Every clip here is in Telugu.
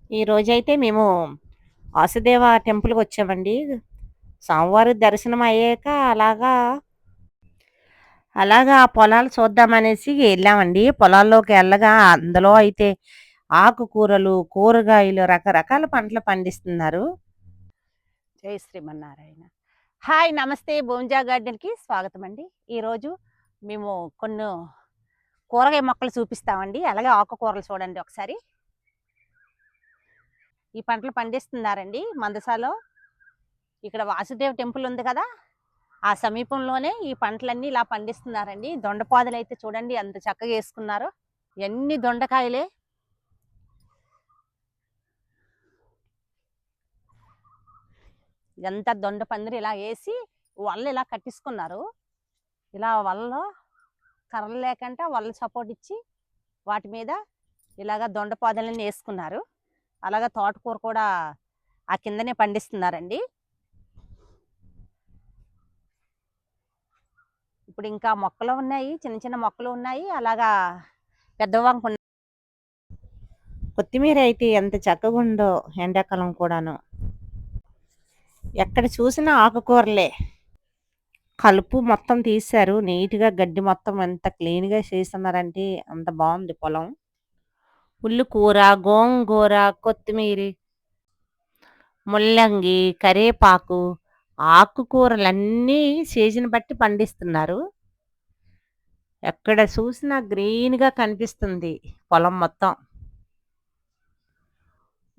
ఈ రోజైతే మేము వాసుదేవ టెంపుల్‌కి వచ్చామండి. స్వామివారి దర్శనం అయ్యాక అలాగా ఆ పొలాలు చూద్దామనేసి ఎళ్ళామండి. పొలాల్లోకి ఎళ్ళగా అందులో అయితే ఆకుకూరలు, కూరగాయలు రకరకాల పంటలు పండిస్తున్నారు. జై శ్రీమన్నారాయణ. హాయ్! నమస్తే. భువనజా గార్డెన్‌కి స్వాగతమండి. ఈరోజు మేము కొన్ని కూరగాయ మొక్కలు చూపిస్తామండి. అలాగే ఆకుకూరలు చూడండి ఒకసారి. ఈ పంటలు పండిస్తున్నారండి మందసాలో. ఇక్కడ వాసుదేవ్ టెంపుల్ ఉంది కదా! ఆ సమీపంలోనే ఈ పంటలన్నీ ఇలా పండిస్తున్నారండి. దొండపాదులైతే చూడండి ఎంత చక్కగా ఏసుకున్నారో. ఇయన్నీ దొండకాయలే. ఇదంతా దొండ పందిరి ఇలా ఏసి వల్ల ఇలా కట్టించుకున్నారు. ఇలా వలలో కర్రలు లేకంట వలలు సపోర్ట్ ఇచ్చి వాటి మీద ఇలాగ దొండపాదులన్నీ ఏసుకున్నారు. అలాగా తోటకూర కూడా ఆ కిందనే పండిస్తున్నారండి. ఇప్పుడు ఇంకా మొక్కలు ఉన్నాయి. చిన్న చిన్న మొక్కలు ఉన్నాయి. అలాగా పెద్ద వంక కొత్తిమీర అయితే ఎంత చక్కగుందో ఎండాకాలం కూడాను. ఎక్కడ చూసినా ఆకుకూరలే. కలుపు మొత్తం తీశారు. నీట్‌గా గడ్డి మొత్తం ఎంత క్లీన్‌గా చేస్తున్నారంటే అంత బావుంది పొలం. ఉల్లికూర, గోంగూర, కొత్తిమీరి, ముల్లంగి, కరేపాకు, ఆకుకూరలన్నీ సీజన్ బట్టి పండిస్తున్నారు. ఎక్కడ చూసినా గ్రీన్‌గా కనిపిస్తుంది పొలం మొత్తం.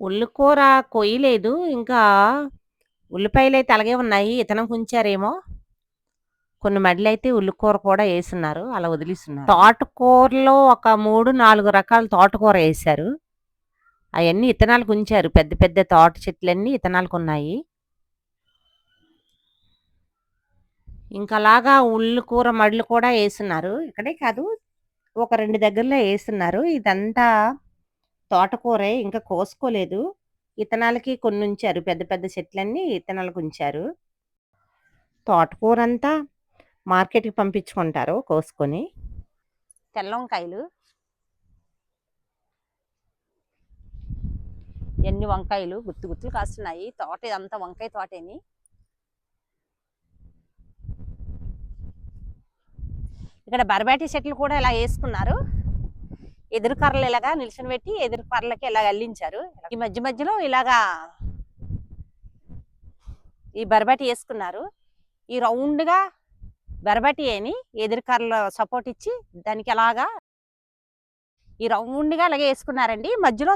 ఉల్లికూర కొయ్యలేదు. ఇంకా ఉల్లిపాయలైతే అలాగే ఉన్నాయి. ఇతనంకి ఉంచారేమో! కొన్ని మడిలైతే ఉల్లికూర కూడా ఏసున్నారు. అలా వదిలేసున్నారు. తోటకూరలో ఒక 3, 4 రకాల తోటకూర ఏశారు. అయన్నీ ఇత్తనాలకు ఉంచారు. పెద్ద పెద్ద తోట చెట్లన్నీ ఇత్తనాలకున్నాయి. ఇంకలాగా ఉల్లికూర మడులు కూడా ఏసున్నారు. ఇక్కడే కాదు ఒక 2 దగ్గరలో ఏసున్నారు. ఇదంతా తోటకూరే ఇంకా కోసుకోలేదు. ఇత్తనాలకి కొన్నుంచారు. పెద్ద పెద్ద చెట్లన్నీ ఇత్తనాలకుంచారు. తోటకూరంతా మార్కెట్‌కి పంపించుకుంటారు కోసుకొని. తెల్ల వంకాయలు. ఎన్ని వంకాయలు గుత్తు గుత్తులు కాస్తున్నాయి. తోట ఇదంతా వంకాయ తోటేని. ఇక్కడ బరబాటి చెట్లు కూడా ఇలా వేసుకున్నారు. ఎదురు కర్రలు ఇలాగా నిల్చొని పెట్టి ఎదురు కర్రలకి ఇలాగ అల్లించారు. ఈ మధ్య మధ్యలో ఇలాగా ఈ బరబాటి వేసుకున్నారు. ఈ రౌండ్గా బరబాటి అని ఎదురు కర్రలు సపోర్ట్ ఇచ్చి దానికి అలాగా ఈ రౌండ్గా అలాగే వేసుకున్నారండి. మధ్యలో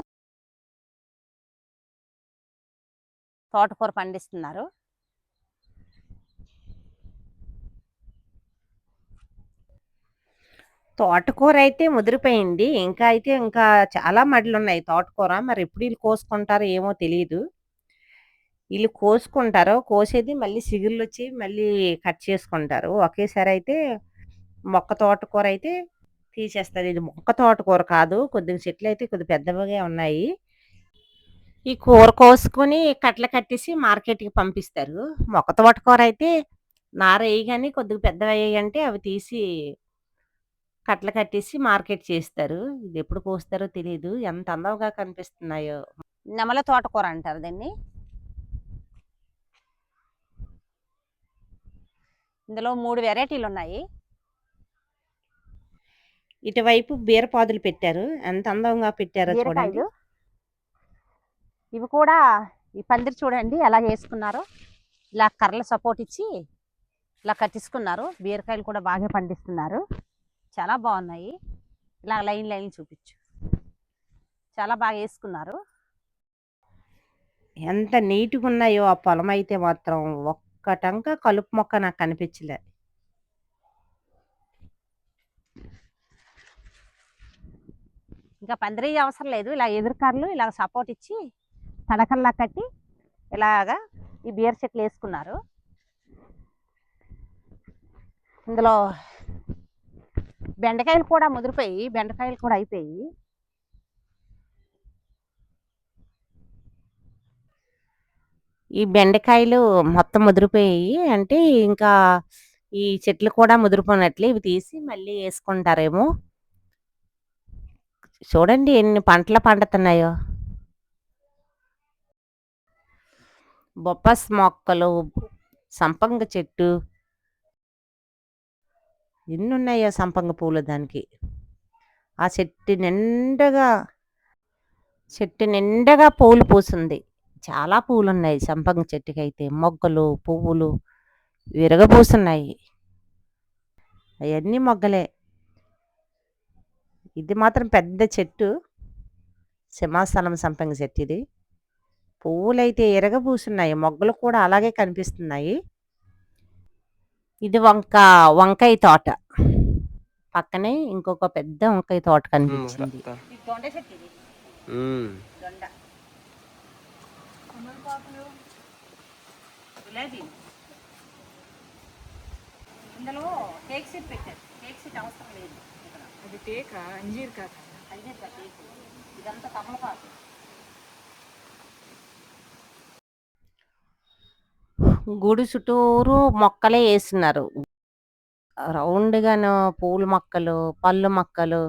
తోటకూర పండిస్తున్నారు. తోటకూర అయితే ముదిరిపోయింది. ఇంకా చాలా మడులున్నాయి తోటకూర. మరి ఎప్పుడు ఈళ్ళు కోసుకుంటారో ఏమో తెలీదు. ఈళ్ళు కోసుకుంటారు. కోసేది మళ్ళీ చిగుర్లొచ్చి మళ్ళీ కట్ చేసుకుంటారు. ఒకేసారి అయితే మొక్క తోటకూర అయితే తీసేస్తారు. ఇది మొక్క తోటకూర కాదు. కొద్దిగా చెట్లయితే కొద్దిగా పెద్దవిగా ఉన్నాయి. ఈ కూర కోసుకొని కట్టలు కట్టేసి మార్కెట్‌కి పంపిస్తారు. మొక్క తోటకూర అయితే నారేయగానే కొద్దిగా పెద్దవయ్యాయంటే అవి తీసి కట్టలు కట్టేసి మార్కెట్ చేస్తారు. ఇదెప్పుడు కోస్తారో తెలీదు. ఎంత అందంగా కనిపిస్తున్నాయో. నెమల తోటకూర అంటారు దీన్ని. ఇందులో 3 వెరైటీలున్నాయి. ఇటువైపు బీరపాదులు పెట్టారు. ఎంత అందంగా పెట్టారో చూడండి. బీరకాయలు. ఇవి కూడా ఈ పందిరి చూడండి ఎలా చేసుకున్నారో. ఇలా కర్రల సపోర్ట్ ఇచ్చి ఇలా కట్టించుకున్నారు. బీరకాయలు కూడా బాగా పండిస్తున్నారు. చాలా బాగున్నాయి. ఇలా లైన్ లైన్ చూపించు. చాలా బాగా వేసుకున్నారు. ఎంత నీట్‌గా ఉన్నాయో ఆ పొలం అయితే మాత్రం ఒక్క టంక కలుపు మొక్క నాకు కనిపించలే. ఇంకా పందిరి అవసరం లేదు. ఇలా ఎదురు కర్రలు ఇలా సపోర్ట్ ఇచ్చి తడకల్లా కట్టి ఇలాగా ఈ బీర చెట్లు వేసుకున్నారు. ఇందులో బెండకాయలు కూడా ముదిరిపోయి బెండకాయలు కూడా అయిపోయి ఈ బెండకాయలు మొత్తం ముదిరిపోయాయి. అంటే ఇంకా ఈ చెట్లు కూడా ముదిరిపోయినట్లే. ఇవి తీసి మళ్ళీ వేసుకుంటారేమో. చూడండి ఎన్ని పంటలు పండుతున్నాయో. బొప్పాస్ మొక్కలు, సంపంగ చెట్టు ఎన్నున్నాయో సంపంగ పూలు దానికి. ఆ చెట్టు నిండగా పూలు పూసింది. చాలా పూలున్నాయి సంపంగ చెట్టుకైతే. మొగ్గలు, పువ్వులు విరగబూసున్నాయి. అయన్నీ మొగ్గలే. ఇది మాత్రం పెద్ద చెట్టు. సింహాచలం సంపంగి చెట్టు ఇది. పువ్వులైతే ఇరగబూసున్నాయి. మొగ్గలు కూడా అలాగే కనిపిస్తున్నాయి. ఇది వంకాయ తోట. పక్కనే ఇంకొక పెద్ద వంకాయ తోట కనిపించింది. ఇది దొండ చెట్టు ఇది. దొండ. కమలపాకులు, గులాబీ. ఇందులో టేక్ సీట్ పెట్టారు. టేక్ సీట్ అవసరం లేదు ఇక్కడ. అది టేకా? అంజీర్ కాదు. అంజీర్ కాదు, టేకు. ఇదంతా కమలపాకు. గుడి చుట్టూరు మొక్కలే వేస్తున్నారు. రౌండ్గాను పూల మొక్కలు, పళ్ళు మొక్కలు,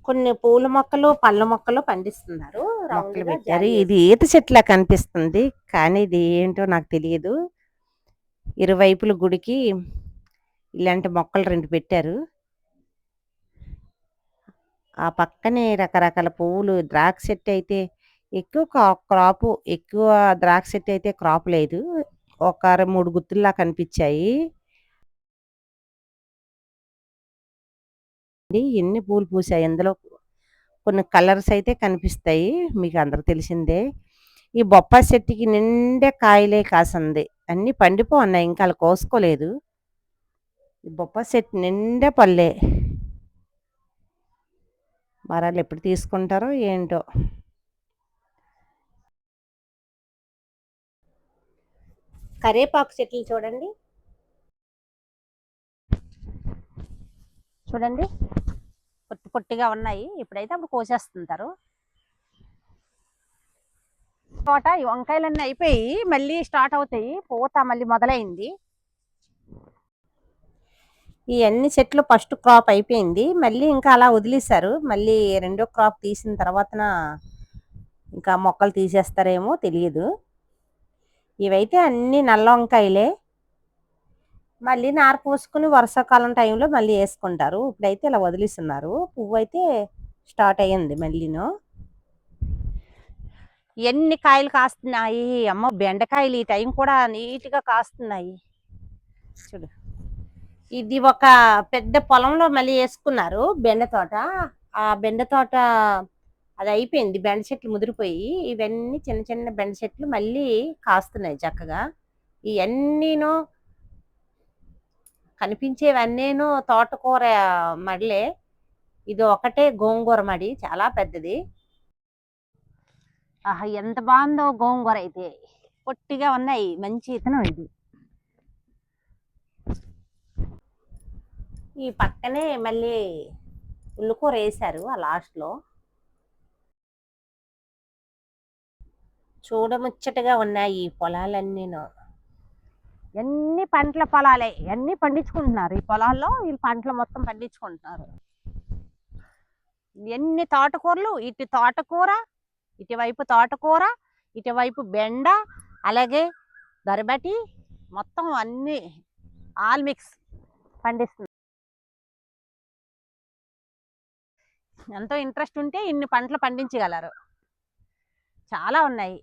కొన్ని పూల మొక్కలు, పళ్ళ మొక్కలు పండిస్తున్నారు. మొక్కలు పెట్టారు. ఇది ఈత చెట్లా కనిపిస్తుంది, కానీ ఇది ఏంటో నాకు తెలియదు. ఇరువైపుల గుడికి ఇలాంటి మొక్కలు 2 పెట్టారు. ఆ పక్కనే రకరకాల పువ్వులు. ద్రాక్ష చెట్టు అయితే ఎక్కువ ద్రాక్ష చెట్టు అయితే క్రాప్ లేదు. ఒక 3 గుత్తుల్లా కనిపించాయి. ఎన్ని పూలు పూసాయి ఇందులో. కొన్ని కలర్స్ అయితే కనిపిస్తాయి, మీకు అందరికి తెలిసిందే. ఈ బొప్పాయి చెట్టుకి నిండా కాయలే కాసింది. అన్నీ పండిపో ఉన్నాయి, ఇంకా అలా కోసుకోలేదు. ఈ బొప్పాయి చెట్టు నిండా పళ్ళే. మరాలు ఎప్పుడు తీసుకుంటారో ఏంటో. కరేపాకు చెట్లు చూడండి. చూడండి, పొట్టి పొట్టిగా ఉన్నాయి. ఇప్పుడైతే అప్పుడు కోసేస్తుంటారు. తోట ఈ వంకాయలన్నీ అయిపోయి మళ్ళీ స్టార్ట్ అవుతాయి. పూత మళ్ళీ మొదలైంది. ఈ అన్ని చెట్లు ఫస్ట్ క్రాప్ అయిపోయింది. మళ్ళీ ఇంకా అలా వదిలేశారు. మళ్ళీ రెండో క్రాప్ తీసిన తర్వాతన ఇంకా మొక్కలు తీసేస్తారేమో తెలియదు. ఇవైతే అన్ని నల్ల వంకాయలే. మళ్ళీ నార పోసుకుని వర్షాకాలం టైంలో మళ్ళీ వేసుకుంటారు. ఇప్పుడైతే ఇలా వదిలిస్తున్నారు. పువ్వు అయితే స్టార్ట్ అయ్యింది మళ్ళీను. ఎన్ని కాయలు కాస్తున్నాయి అమ్మ! బెండకాయలు ఈ టైం కూడా నీట్గా కాస్తున్నాయి. చూడు, ఇది ఒక పెద్ద పొలంలో మళ్ళీ వేసుకున్నారు బెండ తోట. ఆ బెండ తోట అది అయిపోయింది. బెండ చెట్లు ముదిరిపోయి ఇవన్నీ చిన్న చిన్న బెండ చెట్లు మళ్ళీ కాస్తున్నాయి చక్కగా. ఇవన్నీను కనిపించేవన్నీను తోటకూర మడిలే. ఇది ఒకటే గోంగూర మడి, చాలా పెద్దది. ఆహా, ఎంత బాగుందో గోంగూర అయితే. పొట్టిగా ఉన్నాయి, మంచి ఇతనం ఇది. ఈ పక్కనే మళ్ళీ ఉల్లికూర వేశారు ఆ లాస్ట్లో. చూడముచ్చటగా ఉన్నాయి ఈ పొలాలన్నీను. ఎన్ని పంటల పొలాలే, అన్నీ పండించుకుంటున్నారు. ఈ పొలాల్లో వీళ్ళు పంటలు మొత్తం పండించుకుంటున్నారు. ఎన్ని తోటకూరలు, ఇటు తోటకూర, ఇటువైపు తోటకూర, ఇటువైపు బెండ, అలాగే బరబటి, మొత్తం అన్ని ఆల్ మిక్స్ పండిస్తుంది. ఎంతో ఇంట్రెస్ట్ ఉంటే ఇన్ని పంటలు పండించగలరు. చాలా ఉన్నాయి.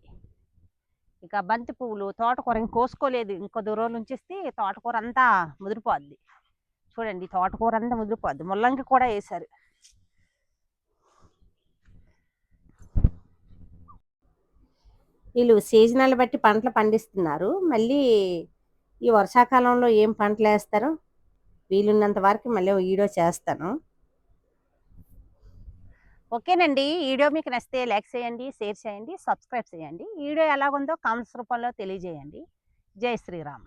ఇక బంతి పువ్వులు, తోటకూర ఇంక కోసుకోలేదు. ఇంకో దూరం నుంచి ఇస్తే తోటకూర అంతా ముదిరిపోద్ది. చూడండి, తోటకూర అంతా ముదిరిపోద్ది. ముల్లంగి కూడా వేశారు. వీళ్ళు సీజనల్ బట్టి పంటలు పండిస్తున్నారు. మళ్ళీ ఈ వర్షాకాలంలో ఏం పంటలు వేస్తారో వీలున్నంత వరకు మళ్ళీ వీడియో చేస్తాను. ఓకేనండి. ఈ వీడియో మీకు నచ్చితే లైక్ చేయండి, షేర్ చేయండి, సబ్స్క్రైబ్ చేయండి. ఈ వీడియో ఎలాగుందో కామెంట్స్ రూపంలో తెలియజేయండి. జై శ్రీరామ్.